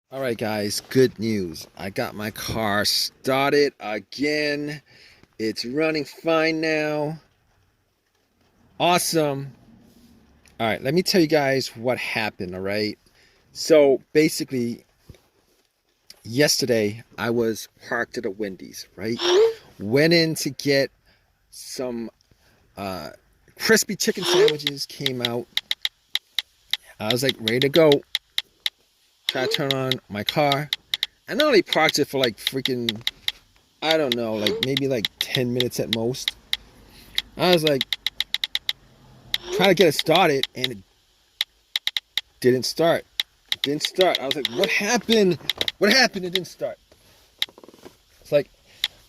All right, guys, good news. I got my car started again. It's running fine now. Awesome. All right, let me tell you guys what happened, all right? So basically, yesterday I was parked at a Wendy's, right? Went in to get some uh, crispy chicken sandwiches, came out. I was like ready to go. Try to turn on my car. I not only parked it for like freaking, I don't know, like maybe like 10 minutes at most. I was like trying to get it started and it didn't start. It didn't start. I was like, what happened? What happened? It didn't start. It's like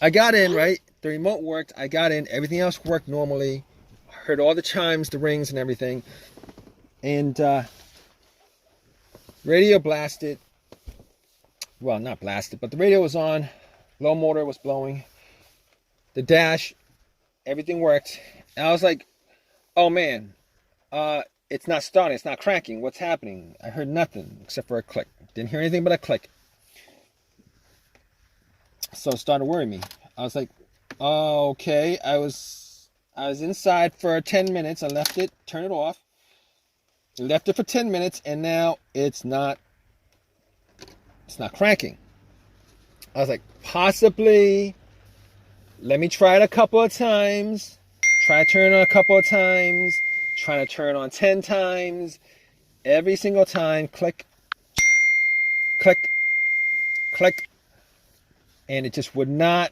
I got in, right? The remote worked. I got in. Everything else worked normally. Heard all the chimes, the rings, and everything. And radio blasted. Well, not blasted, but the radio was on. Low motor was blowing. The dash, everything worked. And I was like, oh man, it's not starting. It's not cranking. What's happening? I heard nothing except for a click. Didn't hear anything but a click. So it started worrying me. I was like, oh, okay. I was inside for 10 minutes. I left it, turned it off. Left it for 10 minutes, and now it's not cranking. I was like, possibly. Let me try it a couple of times. Try to turn it on a couple of times. Try to turn it on 10 times. Every single time, click, click, click, and it just would not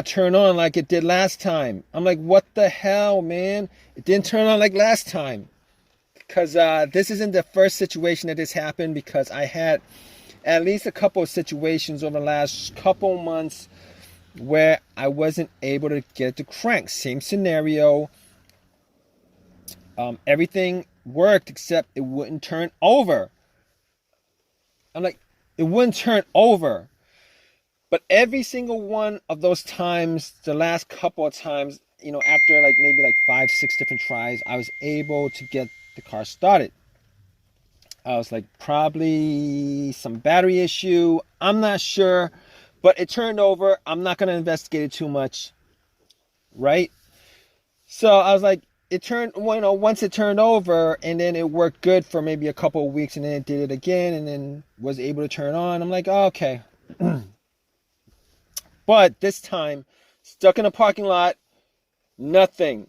turn on like it did last time. I'm like, what the hell, man? It didn't turn on like last time. Because this isn't the first situation that this happened, because I had at least a couple of situations over the last couple months where I wasn't able to get it to crank. Same scenario. Everything worked except it wouldn't turn over. I'm like, it wouldn't turn over. But every single one of those times, the last couple of times, after like maybe like 5, 6 different tries, I was able to get the car started. I was like, probably some battery issue. I'm not sure, but it turned over. I'm not going to investigate it too much, right? So I was like, it turned, once it turned over, and then it worked good for maybe a couple of weeks, and then it did it again, and then was able to turn on. I'm like, oh, okay. But this time, stuck in a parking lot, nothing.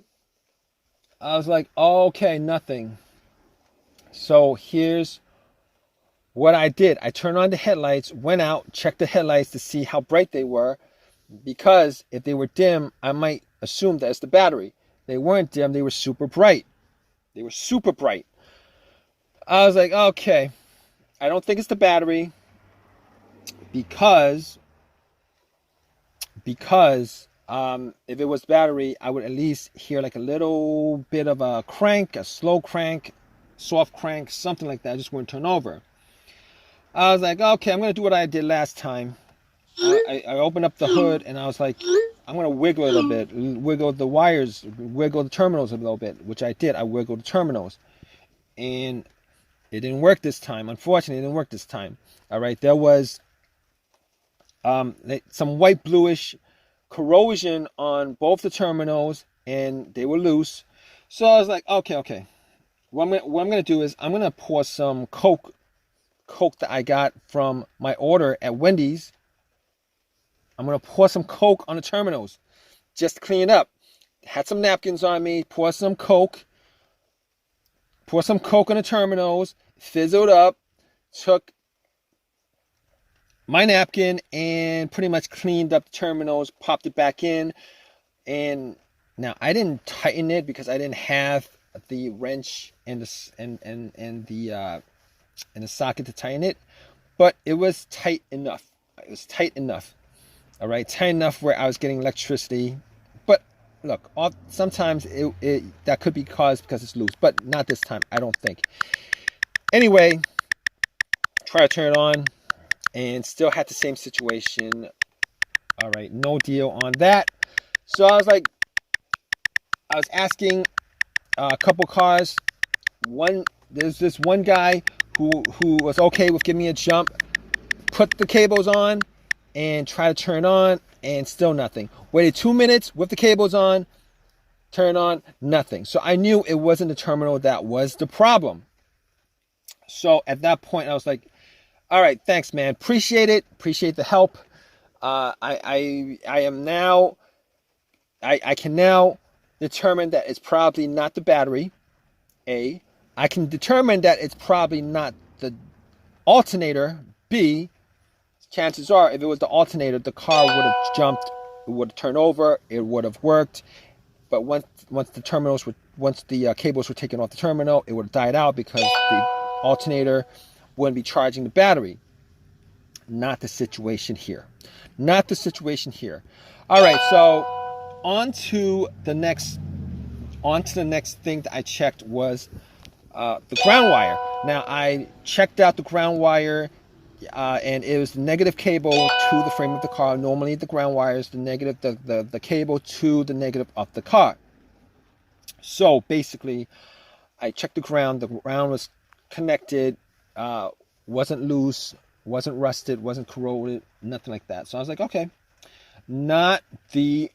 I was like, oh, okay, nothing. So here's what I did. I turned on the headlights, went out, checked the headlights to see how bright they were, because if they were dim, I might assume that it's the battery. They weren't dim, they were super bright. They were super bright. I was like, okay, I don't think it's the battery, because if it was battery, I would at least hear like a little bit of a crank, a slow crank, soft crank, something like that. I just wouldn't turn over. I was like, okay, I'm going to do what I did last time. I opened up the hood, and I was like, I'm going to wiggle a little bit, wiggle the wires, wiggle the terminals a little bit, which I did. I wiggled the terminals, and it didn't work this time. Unfortunately, it didn't work this time. All right, there was some white bluish corrosion on both the terminals, and they were loose. So I was like, okay. What I'm gonna do is I'm gonna pour some Coke that I got from my order at Wendy's. I'm gonna pour some Coke on the terminals just to clean it up. Had some napkins on me. Pour some Coke on the terminals. Fizzled up. Took my napkin and pretty much cleaned up the terminals, popped it back in, and now I didn't tighten it because I didn't have the wrench and the socket to tighten it, but it was tight enough. It was tight enough. All right, tight enough where I was getting electricity. But look, sometimes it that could be caused because it's loose, but not this time, I don't think. Anyway, try to turn it on, and still had the same situation. All right, no deal on that. So I was asking a couple cars. There's this one guy who was okay with giving me a jump, put the cables on and try to turn on, and still nothing. Waited 2 minutes with the cables on, turn on, nothing. So I knew it wasn't the terminal that was the problem. So at that point I was like, all right, thanks, man. Appreciate it. Appreciate the help. I am now, I can now determine that it's probably not the battery. A. I can determine that it's probably not the alternator. B. Chances are, if it was the alternator, the car would have jumped, it would have turned over, it would have worked. But once the cables were taken off the terminal, it would have died out because the alternator wouldn't be charging the battery. Not the situation here. Not the situation here. All right, so on to the next thing that I checked was the ground wire. Now I checked out the ground wire, and it was the negative cable to the frame of the car. Normally the ground wire is the negative, the cable to the negative of the car. So basically, I checked the ground. The ground was connected, wasn't loose, wasn't rusted, wasn't corroded, nothing like that. So I was like, okay, not the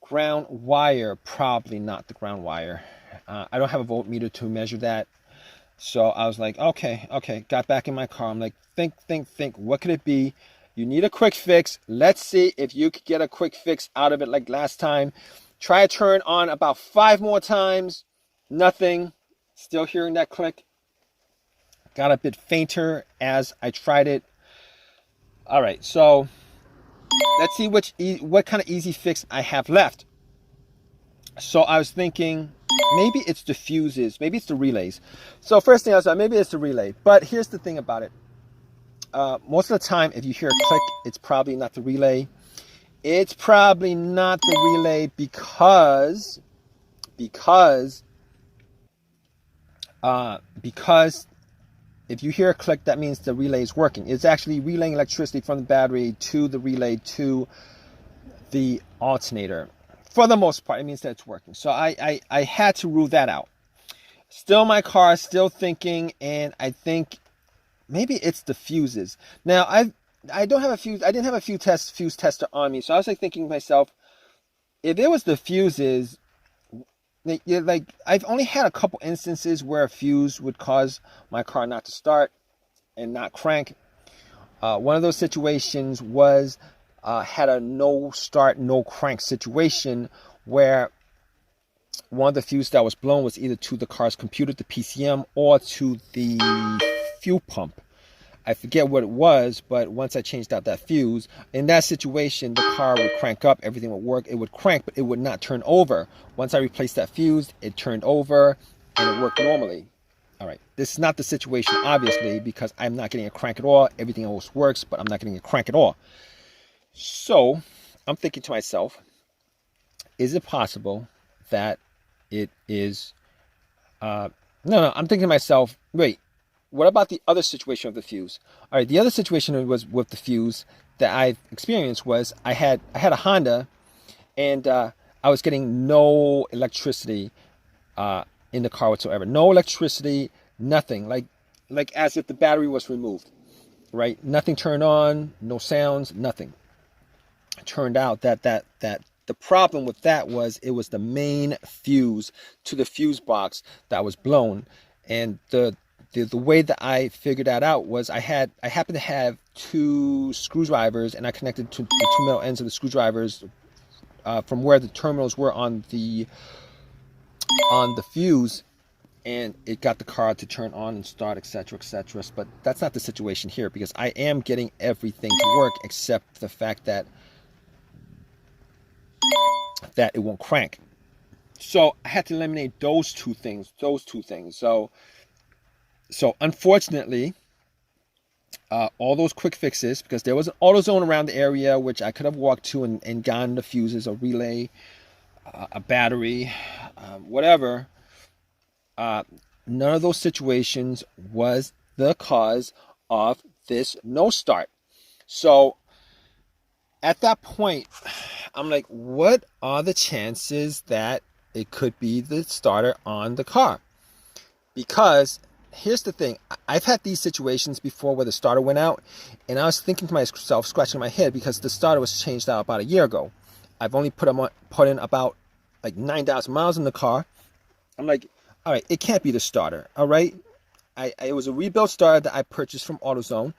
ground wire, probably not the ground wire. I don't have a voltmeter to measure that. So I was like, okay, got back in my car. I'm like, think, what could it be? You need a quick fix. Let's see if you could get a quick fix out of it like last time. Try to turn on about 5 more times. Nothing. Still hearing that click. Got a bit fainter as I tried it. All right, so let's see what kind of easy fix I have left. So I was thinking, maybe it's the fuses, maybe it's the relays. So first thing I was like, maybe it's the relay. But here's the thing about it. Most of the time, if you hear a click, it's probably not the relay. It's probably not the relay because if you hear a click, that means the relay is working. It's actually relaying electricity from the battery to the relay to the alternator. For the most part, it means that it's working. So I had to rule that out. Still my car, still thinking, and I think maybe it's the fuses. Now I don't have a fuse. I didn't have a fuse tester on me, so I was like thinking to myself, if it was the fuses, like I've only had a couple instances where a fuse would cause my car not to start and not crank. One of those situations was had a no start, no crank situation where one of the fuses that was blown was either to the car's computer, the PCM, or to the fuel pump. I forget what it was, but once I changed out that fuse, in that situation, the car would crank up, everything would work, it would crank, but it would not turn over. Once I replaced that fuse, it turned over, and it worked normally. All right, this is not the situation, obviously, because I'm not getting a crank at all. Everything else works, but I'm not getting a crank at all. So, I'm thinking to myself, is it possible that it is... No, I'm thinking to myself, wait, what about the other situation of the fuse? All right, the other situation was with the fuse that I've experienced was I had a Honda, and I was getting no electricity in the car whatsoever. No electricity, nothing. Like as if the battery was removed, right? Nothing turned on, no sounds, nothing. It turned out that the problem with that was it was the main fuse to the fuse box that was blown, and the way that I figured that out was I happened to have 2 screwdrivers, and I connected to the 2 metal ends of the screwdrivers from where the terminals were on the fuse, and it got the car to turn on and start, etc., etc. But that's not the situation here, because I am getting everything to work except the fact that it won't crank. So I had to eliminate those two things. So unfortunately, all those quick fixes, because there was an AutoZone around the area which I could have walked to and gotten the fuses, a relay, a battery, whatever. None of those situations was the cause of this no start. So at that point, I'm like, what are the chances that it could be the starter on the car? Because here's the thing. I've had these situations before where the starter went out, and I was thinking to myself, scratching my head, because the starter was changed out about a year ago. I've only put in about like 9,000 miles in the car. I'm like, all right, it can't be the starter. All right, it was a rebuilt starter that I purchased from AutoZone.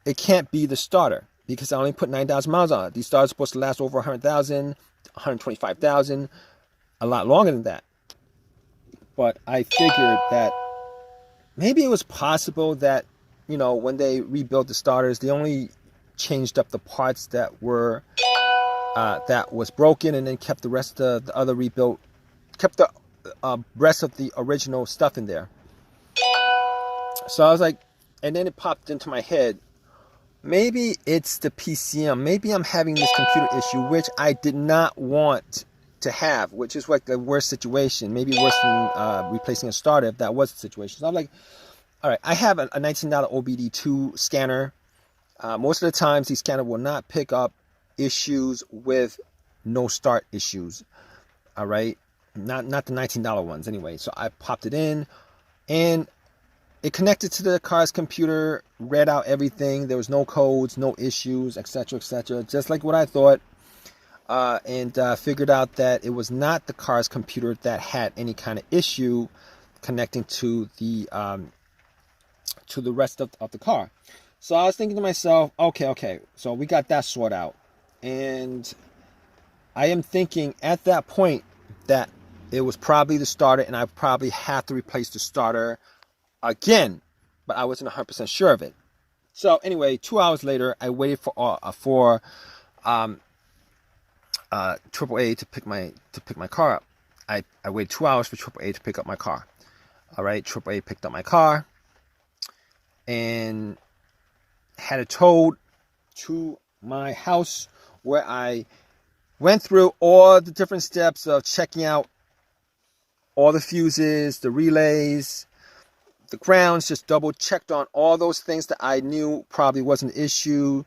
It can't be the starter because I only put 9,000 miles on it. These starters are supposed to last over 100,000, 125,000, a lot longer than that. But I figured that maybe it was possible that, when they rebuilt the starters, they only changed up the parts that were that was broken, and then kept the rest of the other rebuilt, kept the rest of the original stuff in there. So I was like, and then it popped into my head, maybe it's the PCM. Maybe I'm having this computer issue, which I did not want to have, which is like the worst situation. Maybe worse than replacing a starter if that was the situation. So I'm like, all right, I have a $19 OBD2 scanner. Most of the times, these scanners will not pick up issues with no start issues. All right, not the $19 ones anyway. So I popped it in, and it connected to the car's computer, read out everything. There was no codes, no issues, etc., just like what I thought. And figured out that it was not the car's computer that had any kind of issue connecting to the rest of the car. So I was thinking to myself, okay, so we got that sorted out. And I am thinking at that point that it was probably the starter, and I probably have to replace the starter again, but I wasn't 100% sure of it. So anyway, 2 hours later, I waited for AAA to pick my car up. I waited 2 hours for AAA to pick up my car. All right, AAA picked up my car and had it towed to my house, where I went through all the different steps of checking out all the fuses, the relays, the grounds, just double checked on all those things that I knew probably was an issue.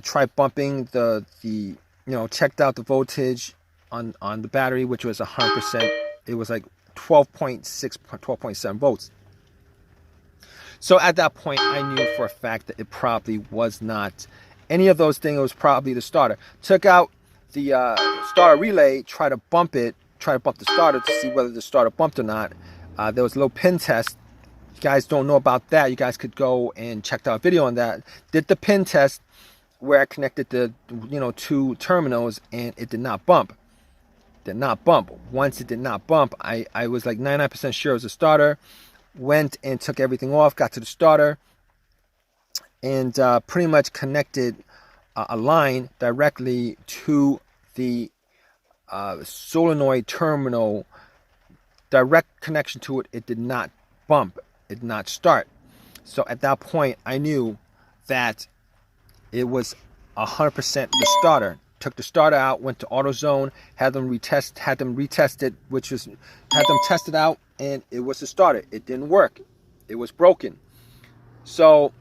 Tried bumping checked out the voltage on the battery, which was 100%. It was like 12.6, 12.7 volts. So at that point, I knew for a fact that it probably was not any of those things. It was probably the starter. Took out the starter relay, tried to bump the starter to see whether the starter bumped or not. There was a little pin test. You guys don't know about that, you guys could go and check out a video on that. Did the pin test where I connected the two terminals, and it did not bump. Once it did not bump, I was like 99% sure it was a starter. Went and took everything off, got to the starter, and pretty much connected a line directly to the solenoid terminal. Direct connection to it. It did not bump. It did not start. So at that point, I knew that it was 100% the starter. Took the starter out, went to AutoZone, had them retested, had them tested out, and it was the starter. It didn't work. It was broken. So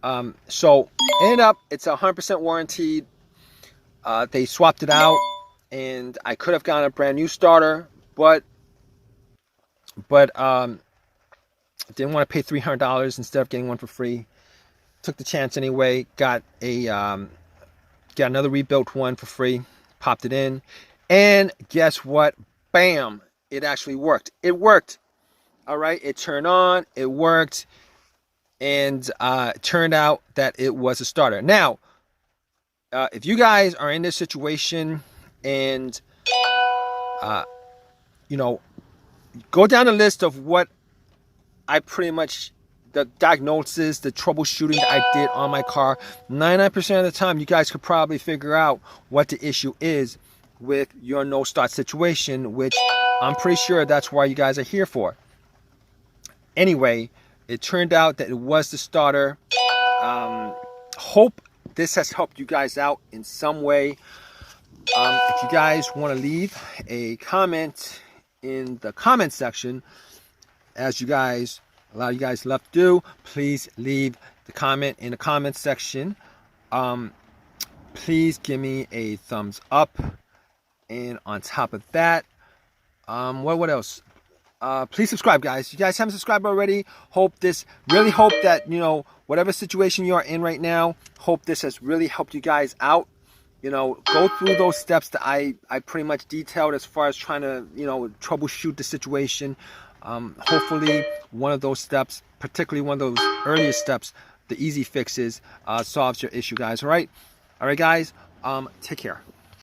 ended up, it's 100% warranted. They swapped it out, and I could have gotten a brand new starter, but didn't want to pay $300 instead of getting one for free. Took the chance anyway. Got another rebuilt one for free. Popped it in, and guess what? Bam! It actually worked. It worked. All right. It turned on. It worked, and it turned out that it was a starter. Now, if you guys are in this situation, and go down the list of what I pretty much, the diagnosis, the troubleshooting that I did on my car, 99% of the time, you guys could probably figure out what the issue is with your no start situation, which I'm pretty sure that's why you guys are here for. Anyway, it turned out that it was the starter. Hope this has helped you guys out in some way. If you guys want to leave a comment in the comment section, as a lot of you guys love to do, please leave the comment in the comment section. Please give me a thumbs up, and on top of that, what else? please subscribe, guys. You guys haven't subscribed already. Really hope that, whatever situation you are in right now, hope this has really helped you guys out. Go through those steps that I pretty much detailed as far as trying to, troubleshoot the situation. Hopefully one of those steps, particularly one of those earlier steps, the easy fixes, solves your issue, guys. All right, guys. Take care.